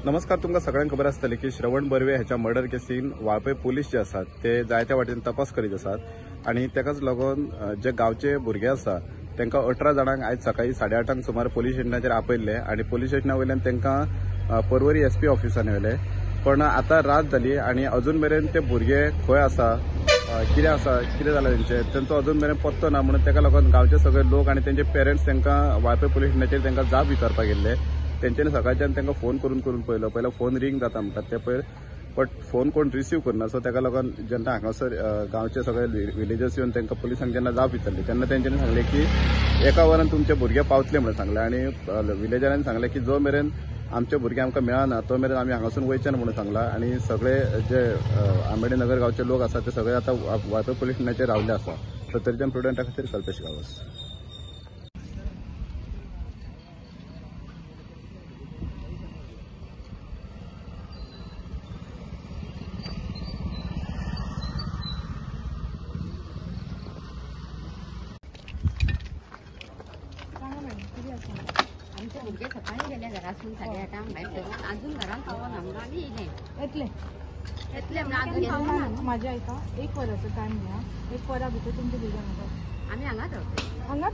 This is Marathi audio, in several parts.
नमस्कार. तुमकां सगळ्यांक खबर आसतली की श्रवण बर्वे ह्याच्या मर्डर केसीन वाळपय पोलीस जे आसात ते जायत्या वाटेन तपास करीत आसात आणि तेकाच लागून जे गावचे भुरगे आसा तांकां 18 जाणांक आयज सकाळी 8:30 सुमार पोलीस स्टेशनाचेर आपयल्ले आणि पोलीस स्टेशना वयल्यान तांकां पर्वरी SP ऑफिसान व्हेले. पण आता रात जाली आणि अजून मेरेन ते भुरगे खंय आसा, कितें जालां तेंचो अजून मेरेन पत्तो ना. म्हणून ताका लागून गावचे सगळे लोक आणि त्यांचे पेरेंट्स तांकां वाळपय पोलीस स्टेशनाचेर तांकां जाब विचारपाक गेल्ले. तेंच्यांनी सकाळच्यान तांकां फोन करून पयलो फोन रिंग जाता म्हणटात ते पळय, बट फोन कोण रिसीव करना. सो ताका लागून जेन्ना हांगासर गांवचे सगळे विलेजर्स येवन तांकां पुलिसांक जेन्ना जाप विचारली तेन्ना तेंच्यांनी सांगले की एका वरान तुमचे भुरगे पावतले म्हणून सांगले. आणि विलेजरांनी सांगले की जो मेरेन आमचे भुरगे आमकां मेळना तो मेरेन आमी हांगासून वयचे ना म्हणून सांगला. आणि सगळे जे आंबेडनगर गांवचे लोक आसात ते सगळे आता वाळपय पोलीस स्टेशनाचेर रावले आसा. तर तरीच्यान प्रुडंटा खातीर कल्पेश गांवस. आमचे भुरगे सकाळी गेले घरासून 8:30 भायर अजून घरात पावून आमकां आमी येतले माझ्या ऐका 1 वराचो टायम घ्या. 1 वरा भितर तुमचे भुरगे आमी हांगाच रावतले. हांगा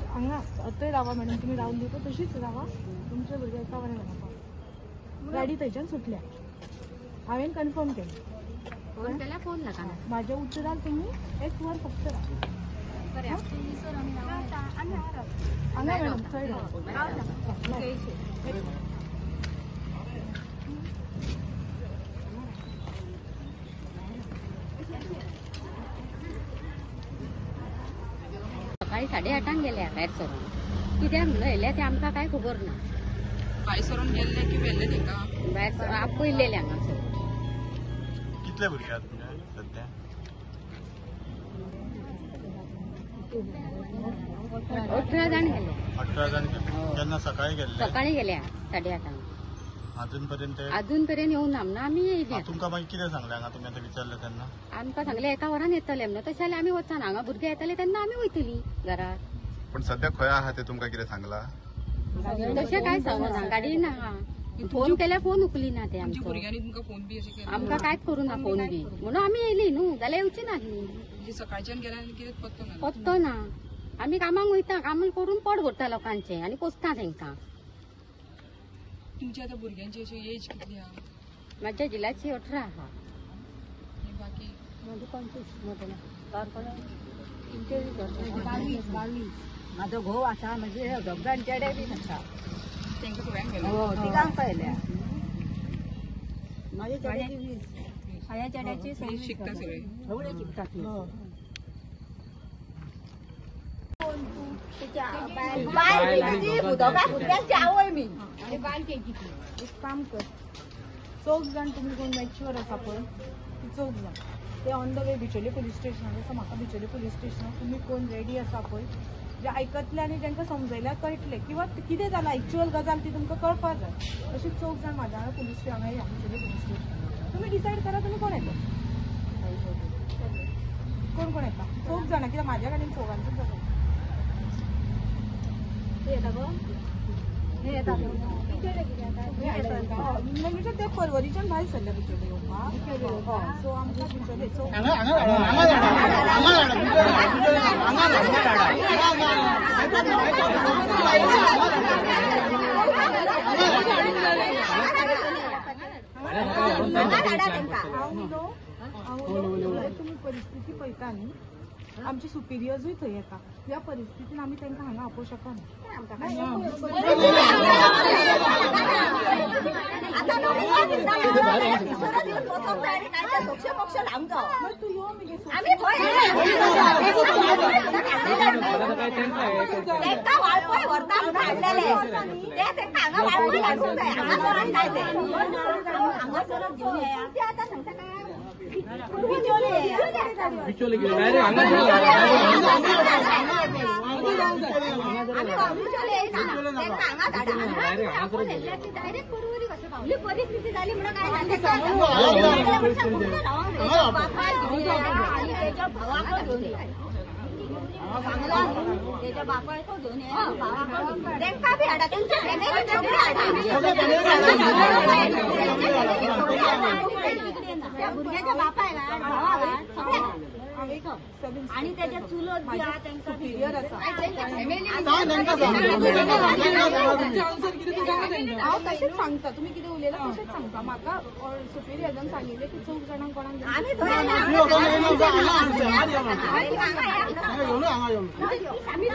थंय रावा मॅडम. तुम्ही रावन दिता तशीच रावा. तुमचे भुरगे एका वरान येता. गाडी थंयच्यान सुटल्या. हांवें कन्फर्म केलें. फोन केल्यार फोन लागना. माझ्या उतरार तुम्ही 1 वर फक्त राहा. हांगा मॅडम थंय सकाळी 8:30 गेल्या भायर सरून. कित्याक म्हणून येयले ते आमकां कांय खबर ना. भायर सरून गेल्ले की व्हेल्ले तेका भायर आपयलेले हांगासर. कितले भुरगे आहात तुमचे सध्या? 18 जाण गेले. 18 जाण केन्ना सकाळी गेल्ले? सकाळी गेल्या 8:30. अजून पर्यंत येऊन ना म्हणून आमी येयले. तुमकां मागीर कितें सांगलें हांगा तुमी आतां विचारलें तेन्ना? आमकां सांगले एका वरान येतले म्हणून. तशें जाल्यार आमी वचना. हांगा भुरगे येतले तेन्ना आमी वयतली घरात. पण सध्या खंय आहा ते तुमकां कितें सांगला? तशें कांय सांगना. गाडी ना. फोन केल्यार फोन उखली ना ते आमचो. भुरग्यांनी तुमकां फोन बी अशें केलो? आमकां कांयच करूं ना फोन बी. म्हणून आमी येयली न्हू. जाल्यार येवची नासली. सकाळच्यान गेल्या आनी कितें पत्तो ना? पत्तो ना. आमी कामाक वयता. काम करून पोट भरता लोकांचे आनी पोसता तांकां. तुमच्या आतां भुरग्यांची अशी एज कितली आहा? म्हाज्या जिलाची 18 आहा. बाकी 22. माझो घोव आसा. म्हणजे दोगां चेडे बी आसा. तेंकां सगळ्यांक गेले? तिगांक पयल्या. माझ्या चेड्याची 20. माझ्या चेड्याची 26 शिकता सगळे? सगळे शिकतात. आवय मी आणि बायके किती. एक काम कर. 4 जाण तुम्ही कोण मॅच्युअर आसा पळय ती 4 जाण ते on the way Bicholim police स्टेशनार आसा. म्हाका बिचोले पोलीस स्टेशनार तुम्ही कोण रेडी आसा पळय जे आयकतले आनी तांकां समजयल्यार कळटले किंवा कितें जालां एक्च्युअल गजाल ती तुमकां कळपाक जाय. अशी 4 जाण म्हाज्या वांगडा पोलीस स्टेशनार या. बिचोले पोलीस स्टेशन तुम्ही डिसायड करा तुमी कोण येता. कोण येता. 4 जाणां कित्याक म्हाज्या गाडीन 4 जाणांचीच जाता. म्हणजे ते पर्वरीच्यान भायर सरल्या बिचोले येवपाक. सो आमकां बिचोले तुम्ही परिस्थिती पळयता न्ही. आमची सुपिरियर्सूय थंय येता. ह्या परिस्थितीन आमी तांकां हांगा आपोवंक शकना. बिचोले गेले डायरेक्ट परिस्थिती झाली म्हणून त्याच्या बापा तो घेऊन ये भुरग्याच्या बापायला भावाला सगळ्या आणि त्याच्या चुलत सुपिरियर असा तसेच सांगता तुम्ही किती उलयला तसेच सांगता म्हाका सुपिरियरान सांगिल्लें की 4 जाणांक कोणाक आम्ही